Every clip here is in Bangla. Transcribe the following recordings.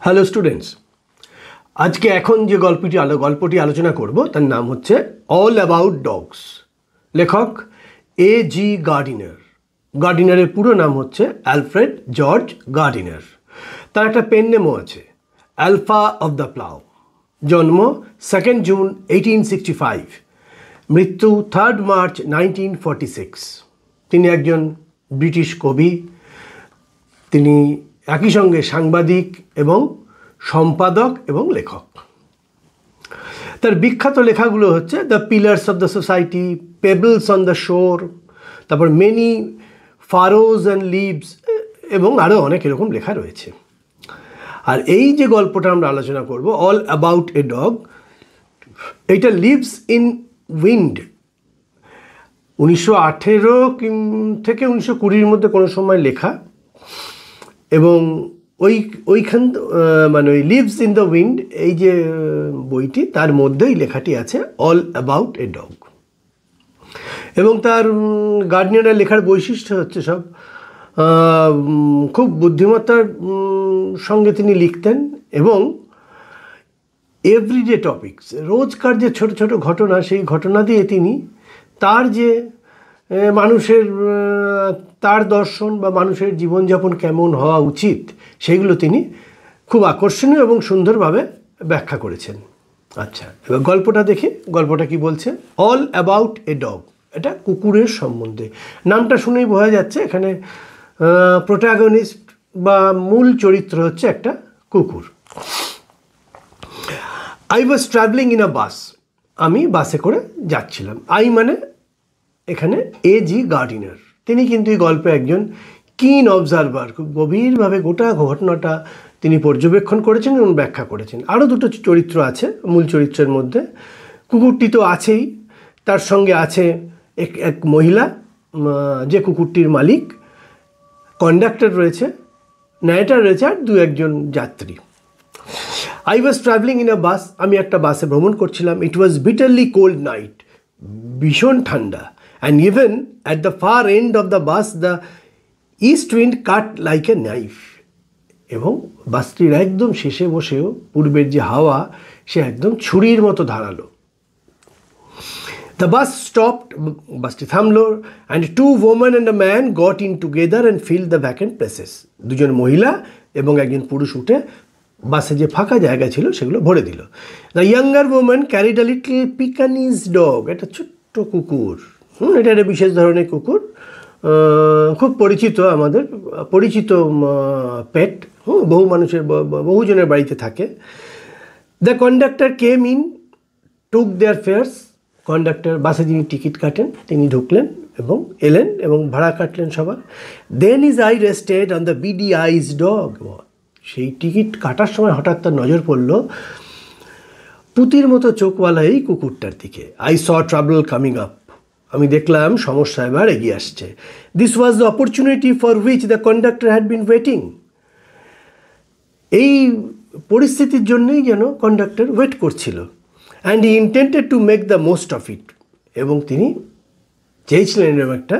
হ্যালো স্টুডেন্টস, আজকে এখন যে গল্পটি আলোচনা করব তার নাম হচ্ছে অল অ্যাবাউট ডগস। লেখক A.G. গার্ডিনার। গার্ডিনারের পুরো নাম হচ্ছে অ্যালফ্রেড জর্জ গার্ডিনার। তার একটা পেন নেমও আছে, অ্যালফা অফ দ্য প্লাউ। জন্ম 2 জুন 1865, মৃত্যু 3 মার্চ 1946। তিনি একজন ব্রিটিশ কবি। তিনি একই সঙ্গে সাংবাদিক এবং সম্পাদক এবং লেখক। তার বিখ্যাত লেখাগুলো হচ্ছে the pillars of the society, pebbles on the শোর, তারপর মেনি ফারোজ অ্যান্ড লিভস এবং আরও অনেক এরকম লেখা রয়েছে। আর এই যে গল্পটা আমরা আলোচনা করব, অল অ্যাবাউট এ ডগ, এইটা লিভস ইন উইন্ড। 1918 থেকে 1920 মধ্যে কোনো সময় লেখা, এবং ওইখান মানে ওই লিভস ইন দ্য উইন্ড এই যে বইটি, তার মধ্যেই লেখাটি আছে অল অ্যাবাউট এ ডগ। এবং তার গার্ডিনারের লেখার বৈশিষ্ট্য হচ্ছে সব খুব বুদ্ধিমত্তার সঙ্গে তিনি লিখতেন, এবং এভরিডে টপিকস, রোজকার যে ছোট ছোট ঘটনা, সেই ঘটনা দিয়ে তিনি তার যে মানুষের তার দর্শন বা মানুষের জীবনযাপন কেমন হওয়া উচিত, সেগুলো তিনি খুব আকর্ষণীয় এবং সুন্দরভাবে ব্যাখ্যা করেছেন। আচ্ছা, এবার গল্পটা দেখি। গল্পটা কি বলছে? অল অ্যাবাউট এ ডগ, এটা কুকুরের সম্বন্ধে। নামটা শুনেই বোঝা যাচ্ছে এখানে প্রোটাগনিস্ট বা মূল চরিত্র হচ্ছে একটা কুকুর। I was travelling in a bus, আমি বাসে করে যাচ্ছিলাম। আই মানে এখানে A.G. গার্ডিনার। তিনি কিন্তু এই গল্পে একজন কিন অবজারভার, খুব গভীরভাবে গোটা ঘটনাটা তিনি পর্যবেক্ষণ করেছেন এবং ব্যাখ্যা করেছেন। আরও দুটো চরিত্র আছে মূল চরিত্রের মধ্যে। কুকুরটি তো আছেই, তার সঙ্গে আছে এক মহিলা যে কুকুরটির মালিক, কন্ডাক্টর রয়েছে, নারেটর রয়েছে, আর একজন যাত্রী। I was travelling in a bus, আমি একটা বাসে ভ্রমণ করছিলাম। It was bitterly cold night, ভীষণ ঠান্ডা। And even at the far end of the bus, the east wind cut like a knife. এবং বাসটির একদম শেষে বসেও পূর্বের যে হাওয়া, সে একদম ছুরির মতো ধারালো। The bus stopped, বাসটি থামলো, and 2 women and a man got in together and filled the vacant places. দুজন মহিলা এবং একজন পুরুষ উঠে বাসে যে ফাঁকা জায়গা ছিল সেগুলো ভরে দিল। The younger woman carried a little Pekingese dog, একটা ছোট্ট কুকুর। এটা একটা বিশেষ ধরনের কুকুর, খুব পরিচিত, আমাদের পরিচিত পেট। বহুজনের বাড়িতে থাকে। The conductor came in, took their fares. Conductor, বাসে যিনি টিকিট কাটেন, তিনি ঢুকলেন এবং এলেন এবং ভাড়া কাটলেন সবার। Then is I rested on the beady eyes dog. সেই টিকিট কাটার সময় হঠাৎ তার নজর পড়ল পুতির মতো চোখওয়ালা এই কুকুরটার দিকে। I saw trouble coming up, আমি দেখলাম সমস্যা এবার এগিয়ে আসছে। This was the opportunity for which the conductor had been waiting. এই পরিস্থিতির জন্যই যেন কন্ডাক্টর ওয়েট করছিল। And he ইন্টেন্টেড to make the most of it, এবং তিনি চেয়েছিলেন এরকম একটা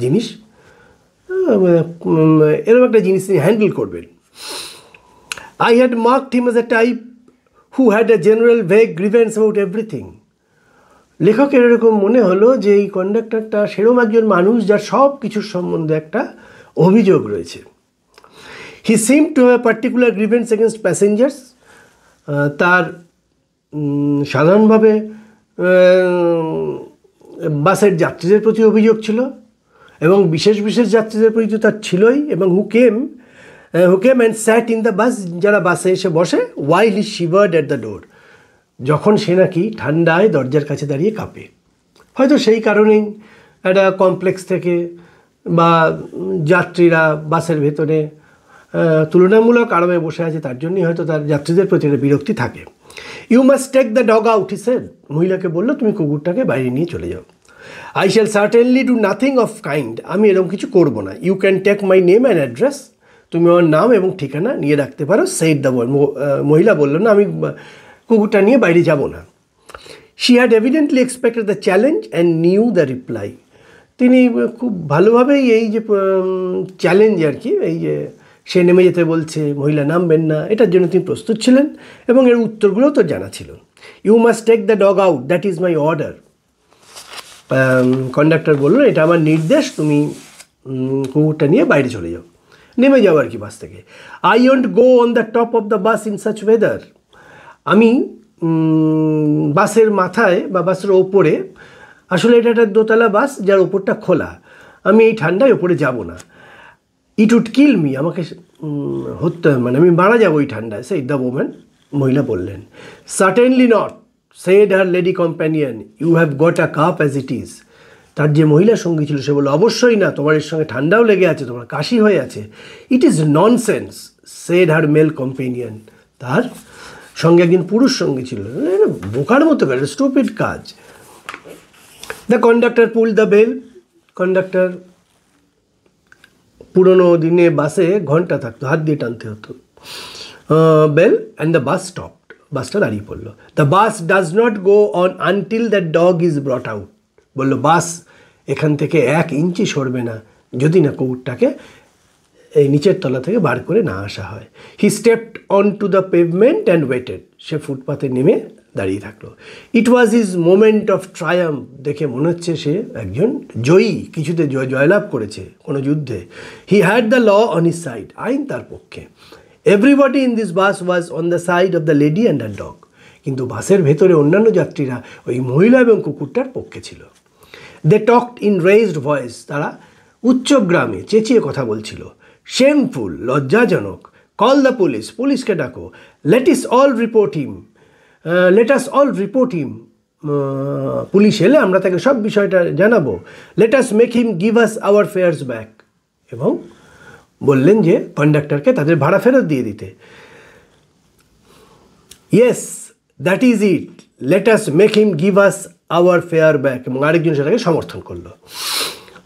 জিনিস তিনি হ্যান্ডেল করবেন। I had marked him as a type who had a general vague grievance about everything. লেখকের এরকম মনে হলো যে এই কন্ডাক্টরটা সেরকম একজন মানুষ যার সব কিছুর সম্বন্ধে একটা অভিযোগ রয়েছে। He seem to have a particular grievance against passengers. তার সাধারণভাবে বাসের যাত্রীদের প্রতি অভিযোগ ছিল, এবং বিশেষ বিশেষ যাত্রীদের প্রতি তার ছিলই। এবং who came and sat in the bus, যারা বাসে এসে বসে, ওয়াইল হি শিভার্ড অ্যাট দ্য ডোর, যখন সে নাকি ঠান্ডায় দরজার কাছে দাঁড়িয়ে কাঁপে। হয়তো সেই কারণেই একটা কমপ্লেক্স থেকে বা যাত্রীরা বাসের ভেতরে তুলনামূলক আরামে বসে আছে, তার জন্যই হয়তো তার যাত্রীদের প্রতি একটা বিরক্তি থাকে। You must take the dog out, he said. মহিলাকে বললো, তুমি কুকুরটাকে বাইরে নিয়ে চলে যাও। I shall certainly do nothing of kind, আমি এরকম কিছু করব না। You can take my name and address, তুমি আমার নাম এবং ঠিকানা নিয়ে রাখতে পারো। সেইড দ্য ওয়ার্ড, মহিলা বললো, না, আমি কুকুরটা নিয়ে বাইরে যাব না। She had evidently expected the challenge and new the reply. তিনি খুব ভালোভাবেই এই যে চ্যালেঞ্জ আর কি, এই যে সে নেমে যেতে বলছে, মহিলা নামবেন না, এটার জন্য তিনি প্রস্তুত ছিলেন এবং এর উত্তরগুলোও তো জানা ছিল। You must take the dog out, that is my order. Conductor বললো, এটা আমার নির্দেশ, তুমি কুকুরটা নিয়ে বাইরে চলে যাও, নেমে যাও আর কি বাস থেকে। I won't go on the top of the bus in such weather, আমি বাসের মাথায় বা বাসের ওপরে, আসলে এটা একটা দোতলা বাস যার ওপরটা খোলা, আমি এই ঠান্ডায় ওপরে যাব না। ইট উড কিল মি, আমাকে মানে আমি মারা যাবো এই ঠান্ডায়, সেই দ্য ওম্যান, মহিলা বললেন। Certainly not, said her lady companion, you have got a cough as it is. তার যে মহিলা সঙ্গী ছিল সে বলল, অবশ্যই না, তোমার এর সঙ্গে ঠান্ডাও লেগে আছে, তোমার কাশি হয়ে আছে। It is nonsense, said her male companion, তার সঙ্গে একজন পুরুষ সঙ্গী ছিল, বোকার মতো কাজ, স্টুপিড কাজ। The conductor pull the bell, conductor, পুরোনো দিনে বাসে ঘন্টা থাকতো, হাত দিয়ে টানতে হতো, bell, and the bus stopped, বাসটা দাঁড়িয়ে পড়লো। The bus does not go on until that dog is brought out, বললো বাস এখান থেকে 1 ইঞ্চি সরবে না যদি না কুকুরটাকে এই নিচের তলা থেকে বার করে না আসা হয়। He stepped on to the pavement and waited, সে ফুটপাতে নেমে দাঁড়িয়ে থাকলো। It was his moment of triumph, দেখে মনে হচ্ছে সে একজন জয়ী, কিছুতে জয়লাভ করেছে কোনো যুদ্ধে। He had the law on his side, আইন তার পক্ষে। Everybody in this bus was on the side of the lady and the dog, কিন্তু বাসের ভেতরে অন্যান্য যাত্রীরা ওই মহিলা এবং কুকুরটার পক্ষে ছিল। দে টকড ইন রেজড ভয়েস, তারা উচ্চগ্রামে চেঁচিয়ে কথা বলছিল। শেমফুল, লজ্জাজনক। কল দ্য পুলিশ, পুলিশকে ডাকো। লেট অল রিপোর্ট হিম, পুলিশ এলে আমরা তাকে সব বিষয়টা জানাবো। Let us make him give us our fares back, এবং বললেন যে কন্ডাক্টরকে তাদের ভাড়া ফেরত দিয়ে দিতে। Yes, that is it, let us make him give us hour fair back, এবং আরেকজন সেটাকে সমর্থন করলো।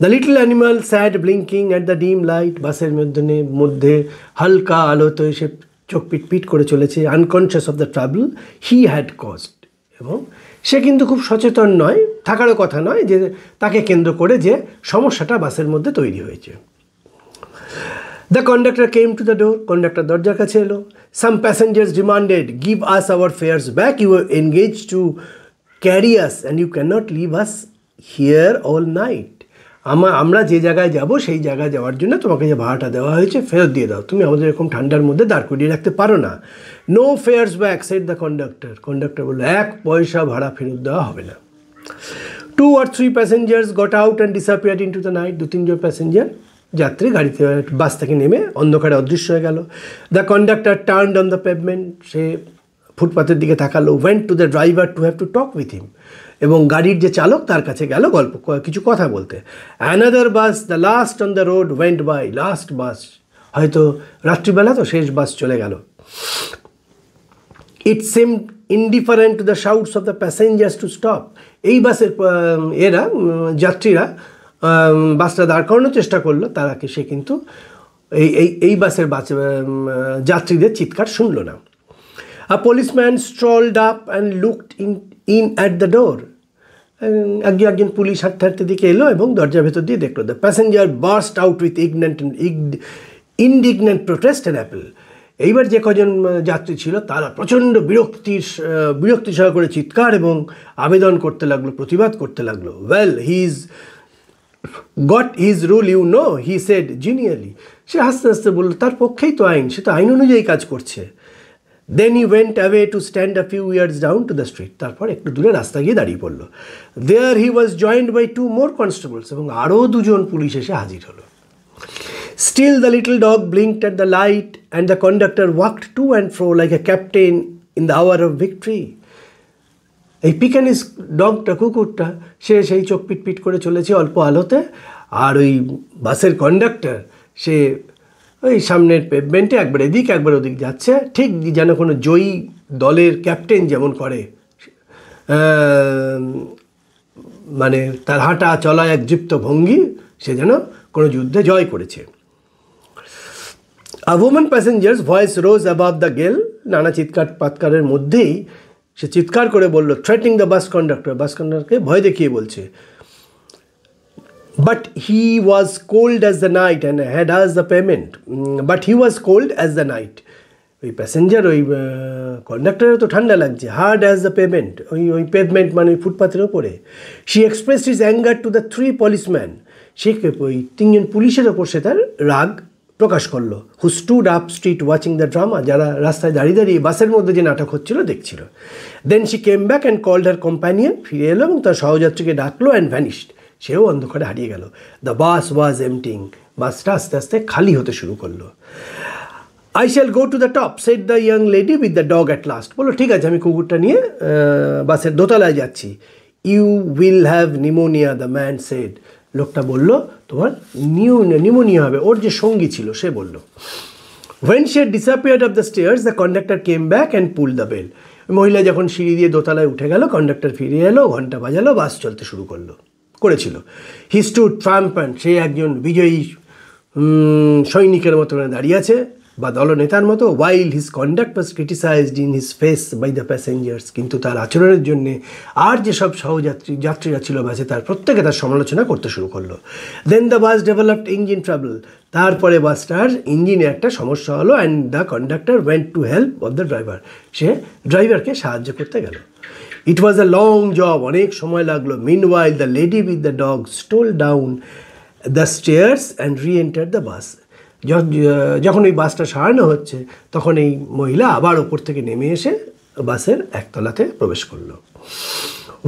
The little animal sad blinking at the dim light, বাসের মধ্যে হালকা আলোতে সে চোখ পিট করে চলেছে। Unconscious of the trouble he had caused, এবং সে কিন্তু খুব সচেতন নয়, থাকারও কথা নয় যে তাকে কেন্দ্র করে যে সমস্যাটা বাসের মধ্যে তৈরি হয়েছে। The conductor came to the door, conductor দরজার কাছে এলো। Some passengers demanded, give us our fares back, you are engage to carry us and you can not leave us here all night. আমরা যে জায়গায় যাব সেই জায়গায় যাওয়ার জন্য তোমাকে যে ভাড়াটা দেওয়া হয়েছে ফেরত দিয়ে দাও, তুমি আমাদের এরকম ঠান্ডার মধ্যে দাঁড় করিয়ে রাখতে পারো না। No fares back, said the conductor, conductor বললো 1 পয়সা ভাড়া ফেরত দেওয়া হবে না। 2 or 3 passengers got out and disappeared into the night, 2-3 passenger যাত্রী গাড়িতে বাস থেকে নেমে অন্ধকারে অদৃশ্য হয়ে গেল। The conductor turned on the pavement, সে ফুটপাথের দিকে তাকালো। Went to the driver to have to talk with him, এবং গাড়ির যে চালক তার কাছে গেল কিছু কথা বলতে। Another bus, the last on the road went by, last bus, হয়তো রাত্রিবেলা তো শেষ বাস চলে গেল। It seemed indifferent to the shouts of the passengers to stop, এই বাসের যাত্রীরা বাসটা দাঁড় করানোর চেষ্টা করলো, তারাকে সে কিন্তু এই বাসের যাত্রীদের চিৎকার শুনল না। আ policeman strolled up and looked in at the door, একজন পুলিশ হাঁটতে দিকে এলো এবং দরজার ভেতর দিয়ে দেখলো। The passenger burst out with indignant protest and appeal, এইবার যে কজন যাত্রী ছিল তারা প্রচণ্ড বিরক্তি সহকারে চিৎকার এবং আবেদন করতে লাগলো, প্রতিবাদ করতে লাগলো। Well, his got his rule you know, he said genially, সে হাসতে হাসতে বললো তার পক্ষেই তো আইন, সে তো আইন অনুযায়ী কাজ করছে। Then he went away to stand a few yards down to the street, তারপর একটু দূরে রাস্তা গিয়ে দাঁড়িয়ে পড়লো। There he was joined by 2 more constables, এবং আরও 2জন পুলিশ এসে হাজির হলো। Still the little dog blinked at the light and the conductor walked to and fro like a captain in the hour of victory. এই পিকানিস ডগটা, কুকুরটা, সে সেই চোখ পিট করে চলেছে অল্প আলোতে, আর ওই বাসের কন্ডাক্টর সে ওই সামনের পেভমেন্টে একবার এদিক একবার ওদিক যাচ্ছে, ঠিক যেন কোনো জয়ী দলের ক্যাপ্টেন যেমন করে, মানে তার হাঁটা চলা এক যুক্ত ভঙ্গি, সে যেন কোনো যুদ্ধে জয় করেছে। A woman passengers voice rose above the গেল, নানা চিৎকার পাৎকারের মধ্যেই সে চিৎকার করে বলল, থ্রেটিং দ্য বাস কন্ডাক্টর, বাস কন্ডাক্টরকে ভয় দেখিয়ে বলছে, But he was cold as the night and had asked the payment. But he was cold as the night. ওই প্যাসেঞ্জার ওই কন্ডাক্টরের তো ঠান্ডা লাগছে, হার্ড অ্যাজ দ্য পেমেন্ট, ওই পেভমেন্ট মানে ওই ফুটপাথের ওপরে। She expressed his anger to the 3 policemen. সে ওই 3জন পুলিশের ওপর সে তার রাগ প্রকাশ করলো। হু stood up street watching the drama, যারা রাস্তায় দাঁড়িয়ে দাঁড়িয়ে বাসের মধ্যে যে নাটক হচ্ছিল দেখছিল। Then she came back and called her companion, ফিরে এলো এবং তার সহযাত্রীকে ডাকলো অ্যান্ড ভ্যানিশড, সেও অন্ধকারে হারিয়ে গেল। দ্য বাস ওয়াজ এমটিং, বাসটা আস্তে আস্তে খালি হতে শুরু করলো। I shall go to the top, said the young lady with the dog at last. বললো ঠিক আছে, আমি কুকুরটা নিয়ে বাসের দোতলায় যাচ্ছি। You will have pneumonia, the man said. লোকটা বলল তোমার নিউমোনিয়া হবে, ওর যে সঙ্গী ছিল সে বলল। When she had disappeared up the stairs, the conductor came back and pulled the bell. মহিলা যখন সিঁড়ি দিয়ে দোতলায় উঠে গেল, কন্ডাক্টর ফিরে এলো, ঘন্টা বাজালো, বাস চলতে শুরু করেছিল। He stood triumphant, সে একজন বিজয়ী সৈনিকের মতো দাঁড়িয়ে আছে বা দলনেতার মতো। while his conduct was criticized in his face by the passengers, কিন্তু তার আচরণের জন্য আর যেসব যাত্রীরা ছিল বাসে তার প্রত্যেকে তার সমালোচনা করতে শুরু করলো। then the bus developed engine trouble, তারপরে বাসটার ইঞ্জিনে একটা সমস্যা হলো। and the conductor went to help of the driver, সে ড্রাইভারকে সাহায্য করতে গেল। it was a long job, অনেক সময় লাগলো। meanwhile the lady with the dog stole down the stairs and re-entered the bus. যখন ওই বাসটা সারানো হচ্ছে তখন এই মহিলা আবার ওপর থেকে নেমে এসে বাসের একতলাতে প্রবেশ করলো।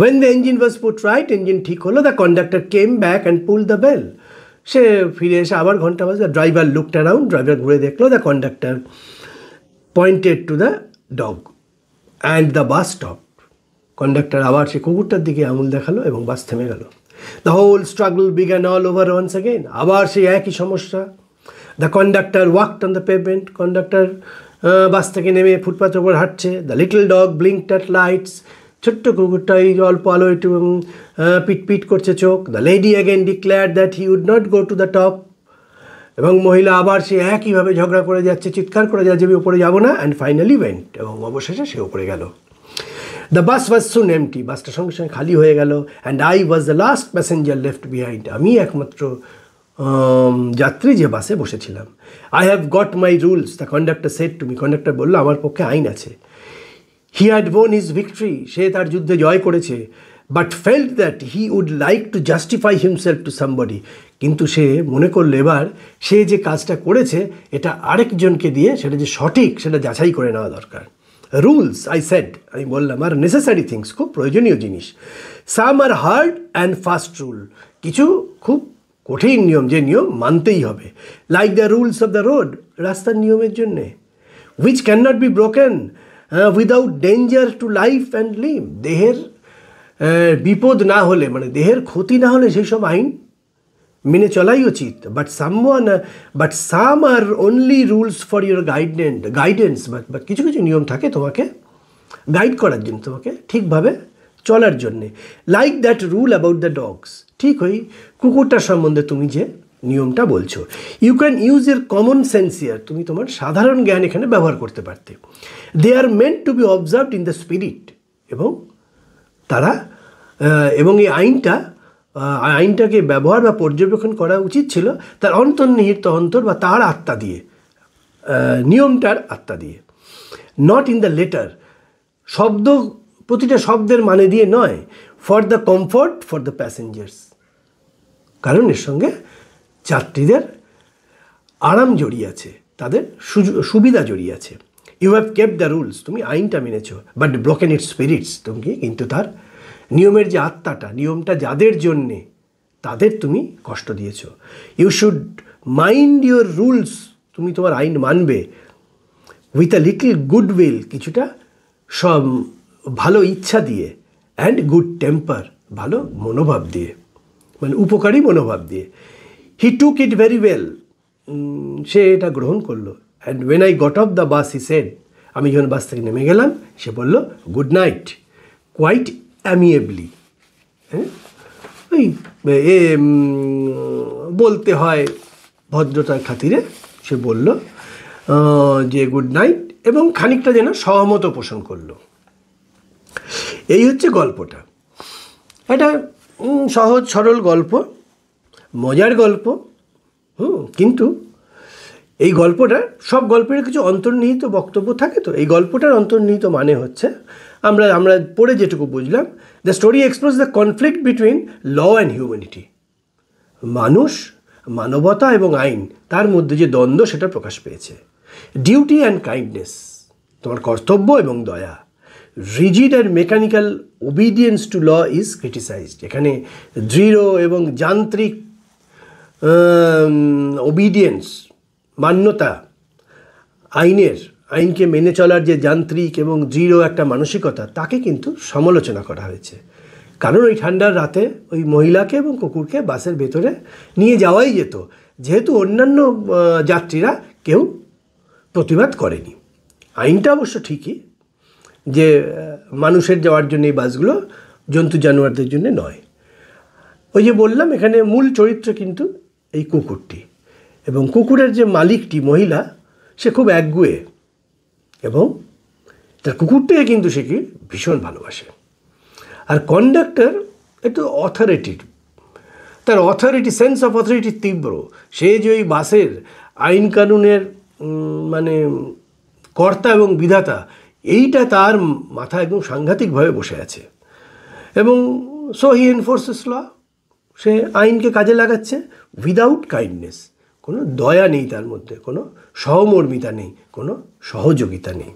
when the engine was put right, engine ঠিক হলো, the conductor came back and pulled the bell. সে ফিরে এসে আবার ঘন্টা বাজলো। ড্রাইভার looked around, ড্রাইভার ঘুরে দেখলো। the conductor pointed to the dog and the bus stopped. Conductor আবার সে কুকুরটার দিকে আঙুল দেখালো এবং বাস থেমে গেল। the whole struggle began all over once again, আবার সেই একই সমস্যা। The conductor walked on the pavement, conductor bus থেকে নেমে ফুটপাথের উপর হাঁটছে। The little dog blinked at lights, ছোট্ট কুকুরটা এই অল্প আলো একটু পিট করছে চোখ। The lady again declared that he would not go to the top, এবং মহিলা আবার সে একইভাবে ঝগড়া করে যাচ্ছে, চিৎকার করে যাচ্ছে আমি উপরে যাব না। and finally went, এবং অবশেষে সে উপরে গেল। The bus was soon empty, বাসটা সঙ্গে সঙ্গে খালি হয়ে গেল। and I was the last passenger left behind, আমি একমাত্র যাত্রী যে বাসে বসেছিলাম। I have got my rules, the conductor said to me, conductor বললো আমার পক্ষে আইন আছে। He had won his victory, সে তার যুদ্ধে জয় করেছে। but felt that he would like to justify himself to somebody, কিন্তু সে মনে করলো এবার সে যে কাজটা করেছে এটা আরেকজনকে দিয়ে সেটা যে সঠিক সেটা যাচাই করে নেওয়া দরকার। রুলস, I said, আমি বললাম, আর নেসেসারি থিংস, খুব প্রয়োজনীয় জিনিস। Some are hard and fast rule, কিছু খুব কঠিন নিয়ম, যে নিয়ম মানতেই হবে। Like the rules of the road, রাস্তার নিয়মের জন্যে। Which can not be broken without danger to life and লিভ, দেহের বিপদ না হলে মানে দেহের ক্ষতি না হলে সেই সব আইন মেনে চলাই উচিত। But some are only rules for your guidance, but কিছু কিছু নিয়ম থাকে তোমাকে গাইড করার জন্য, তোমাকে ঠিকভাবে চলার জন্যে। Like that rule about the dogs, ঠিক ওই কুকুরটার সম্বন্ধে তুমি যে নিয়মটা বলছো। You can use a common sense here, তুমি তোমার সাধারণ জ্ঞান এখানে ব্যবহার করতে পারতে। They are meant to be observed in the spirit, এবং তারা এবং এই আইনটাকে ব্যবহার বা পর্যবেক্ষণ করা উচিত ছিল তার অন্তর্নিহিত অন্তর বা তার আত্মা দিয়ে, নিয়মটার আত্মা দিয়ে। নট ইন দ্য লেটার, শব্দ প্রতিটা শব্দের মানে দিয়ে নয়। For the comfort for the passengers, কারণ এর সঙ্গে যাত্রীদের আরাম জড়িয়ে আছে, তাদের সুবিধা জড়িয়ে আছে। You have kept the rules, তুমি আইনটা মেনেছো, বাট ব্রোকেন ইটস স্পিরিটস, তুমি কিন্তু তার নিয়মের যে আত্মাটা, নিয়মটা যাদের জন্যে তাদের তুমি কষ্ট দিয়েছো। You should mind your rules, তুমি তোমার আইন মানবে। With a little good will, কিছুটা সব ভালো ইচ্ছা দিয়ে। অ্যান্ড গুড টেম্পার, ভালো মনোভাব দিয়ে, মানে উপকারী মনোভাব দিয়ে। হি টুক ইট ভেরি ওয়েল, সে এটা গ্রহণ করলো। And when I got off the bus he said, আমি যখন বাস থেকে নেমে গেলাম সে বলল গুড নাইট, কোয়াইট অ্যামিয়েবলি। হ্যাঁ, ওই বলতে হয় ভদ্রতার খাতিরে সে বলল যে গুড নাইট, এবং খানিকটা যেন সহমত পোষণ করলো। এই হচ্ছে গল্পটা। এটা সহজ সরল গল্প, মজার গল্প। কিন্তু এই গল্পটা, সব গল্পের কিছু অন্তর্নিহিত বক্তব্য থাকে, তো এই গল্পটার অন্তর্নিহিত মানে হচ্ছে, আমরা পড়ে যেটুকু বুঝলাম, the story explores the conflict between law and humanity. মানুষ, মানবতা এবং আইন, তার মধ্যে যে দ্বন্দ্ব সেটা প্রকাশ পেয়েছে। ডিউটি অ্যান্ড কাইন্ডনেস, তোমার কর্তব্য এবং দয়া। Rigid and mechanical obedience to law is criticised, এখানে দৃঢ় এবং যান্ত্রিক ওবিডিয়েন্স, মান্যতা, আইনকে মেনে চলার যে যান্ত্রিক এবং দৃঢ় একটা মানসিকতা, তাকে কিন্তু সমালোচনা করা হয়েছে। কারণ ওই ঠান্ডার রাতে ওই মহিলাকে এবং কুকুরকে বাসের ভেতরে নিয়ে যাওয়াই যেত, যেহেতু অন্যান্য যাত্রীরা কেউ প্রতিবাদ করেনি। আইনটা অবশ্য ঠিকই যে মানুষের যাওয়ার জন্য এই বাসগুলো, জন্তু জানোয়ারদের জন্য নয়। ওই যে বললাম, এখানে মূল চরিত্র কিন্তু এই কুকুরটি, এবং কুকুরের যে মালিকটি মহিলা, সে খুব একগুঁয়ে, এবং তার কুকুরটাকে কিন্তু সে কি ভীষণ ভালোবাসে। আর কন্ডাক্টর একটু অথরিটির, তার সেন্স অফ অথরিটি তীব্র। সে যে ওই বাসের আইন কানুনের মানে কর্তা এবং বিধাতা, এইটা তার মাথায় একদম সাংঘাতিকভাবে বসে আছে। এবং সো হি এনফোর্সেস ল, সে আইনকে কাজে লাগাচ্ছে উইদাউট কাইন্ডনেস। কোনো দয়া নেই তার মধ্যে, কোনো সহমর্মিতা নেই, কোনো সহযোগিতা নেই।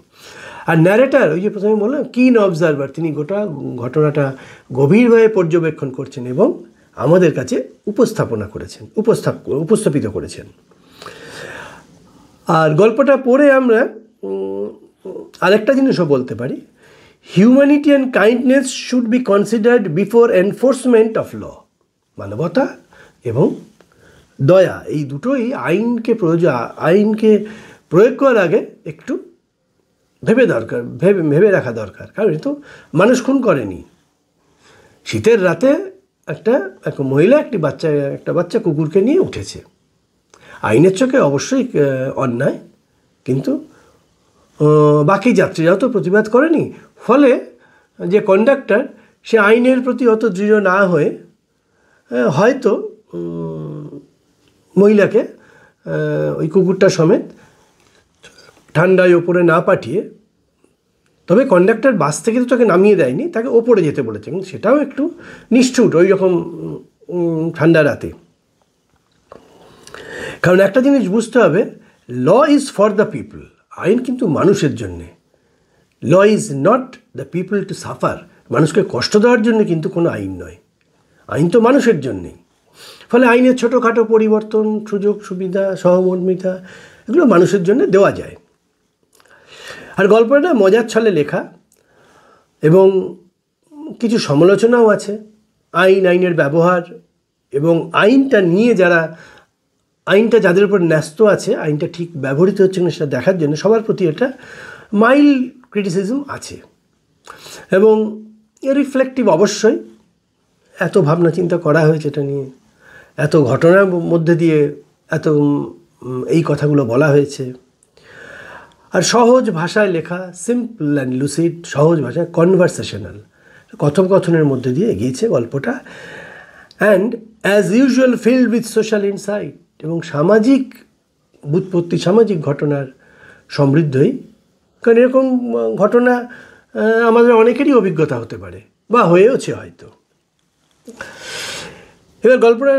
আর ন্যারেটার, ওই যে প্রথমে বললাম, কিন অবজারভার, তিনি গোটা ঘটনাটা গভীরভাবে পর্যবেক্ষণ করছেন এবং আমাদের কাছে উপস্থাপিত করেছেন। আর গল্পটা পড়ে আমরা আরেকটা জিনিসও বলতে পারি, humanity and kindness should be considered before enforcement of law. মানবতা এবং দয়া, এই দুটোই আইনকে প্রয়োগ করার আগে একটু ভেবে রাখা দরকার। কারণ তো মানুষ খুন করেনি। শীতের রাতে এক মহিলা একটা বাচ্চা কুকুরকে নিয়ে উঠেছে। আইনের চোখে অবশ্যই অন্যায়, কিন্তু বাকি যাত্রীরাও তো প্রতিবাদ করেনি। ফলে যে কন্ডাক্টর, সে আইনের প্রতি অত দৃঢ় না হয়ে হয়তো মহিলাকে ওই কুকুরটা সমেত ঠান্ডায় ওপরে না পাঠিয়ে, তবে কন্ডাক্টর বাস থেকে তো তাকে নামিয়ে দেয়নি, তাকে ওপরে যেতে বলেছে, কিন্তু সেটাও একটু নিষ্ঠুর ওই রকম ঠান্ডা রাতে। কারণ একটা জিনিস বুঝতে হবে, law is for the people, আইন কিন্তু মানুষের জন্যে। Law is not the people to suffer, মানুষকে কষ্ট দেওয়ার জন্য কিন্তু কোনো আইন নয়, আইন তো মানুষের জন্যেই। ফলে আইনের ছোটোখাটো পরিবর্তন, সুযোগ সুবিধা, সহমর্মিতা, এগুলো মানুষের জন্য দেওয়া যায়। আর গল্পটা মজার ছলে লেখা এবং কিছু সমালোচনাও আছে। আইনের ব্যবহার এবং আইনটা যাদের উপর ন্যস্ত আছে, আইনটা ঠিক ব্যবহৃত হচ্ছে না সেটা দেখার জন্য সবার প্রতি এটা মাইল্ড ক্রিটিসিজম আছে। এবং রিফ্লেক্টিভ অবশ্যই, এত ভাবনা চিন্তা করা হয়েছে এটা নিয়ে, এত ঘটনার মধ্যে দিয়ে এই কথাগুলো বলা হয়েছে। আর সহজ ভাষায় লেখা, সিম্পল অ্যান্ড লুসিড, সহজ ভাষায় কনভারসেশনাল, কথোপকথনের মধ্যে দিয়ে এগিয়েছে গল্পটা। And as usual filled with social insight, এবং সামাজিক বুৎপত্তি, সামাজিক ঘটনার সমৃদ্ধই। কারণ এরকম ঘটনা আমাদের অনেকেরই অভিজ্ঞতা হতে পারে বা হয়েওছে হয়তো। এবার গল্পটা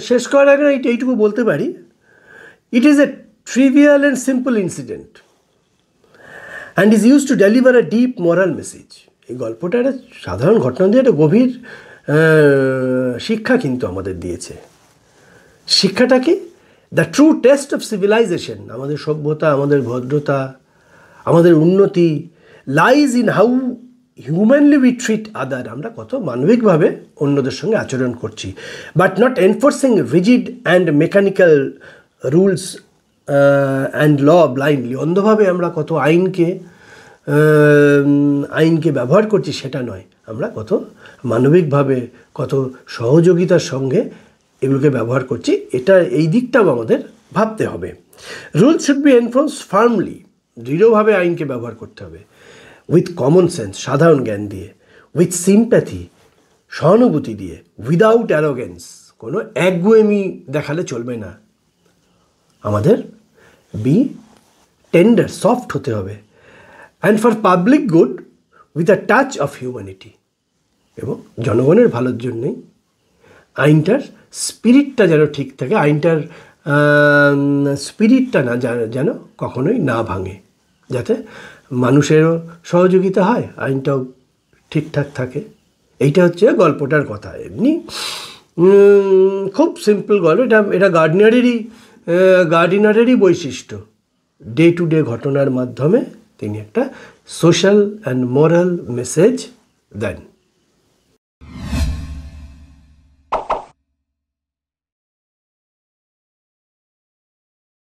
শেষ করার আগে এইটুকু বলতে পারি, it is a trivial and simple incident and is use to deliver a deep moral message. এই গল্পটা একটা সাধারণ ঘটনা দিয়ে একটা গভীর শিক্ষা কিন্তু আমাদের দিয়েছে। শিক্ষাটা কি? The true test of civilisation, আমাদের সভ্যতা, আমাদের ভদ্রতা, আমাদের উন্নতি lies in how humanly we treat other, আমরা কত মানবিকভাবে অন্যদের সঙ্গে আচরণ করছি, but not enforcing rigid and mechanical rules and law blindly. অন্ধভাবে আমরা কত আইনকে ব্যবহার করছি সেটা নয়, আমরা কত মানবিকভাবে, কত সহযোগিতার সঙ্গে এগুলোকে ব্যবহার করছি, এই দিকটাও আমাদের ভাবতে হবে। Rules should be enforce firmly, দৃঢ়ভাবে আইনকে ব্যবহার করতে হবে, উইথ কমন সেন্স, সাধারণ জ্ঞান দিয়ে, উইথ সিম্প্যাথি, সহানুভূতি দিয়ে, উইদাউট অ্যারোগেন্স, কোনো একগুয়েমি দেখালে চলবে না, আমাদের বি টেন্ডার, সফট হতে হবে, and for public good with a touch of humanity. এবং জনগণের ভালোর জন্যই আইনটার স্পিরিটটা যেন ঠিক থাকে, আইনটার স্পিরিটটা না যেন কখনোই না ভাঙে, যাতে মানুষেরও সহযোগিতা হয়, আইনটাও ঠিকঠাক থাকে। এইটা হচ্ছে গল্পটার কথা। এমনি খুব সিম্পল গল্প, এটা গার্ডিনারেরই বৈশিষ্ট্য। ডে টু ডে ঘটনার মাধ্যমে তিনি একটা social and moral message then.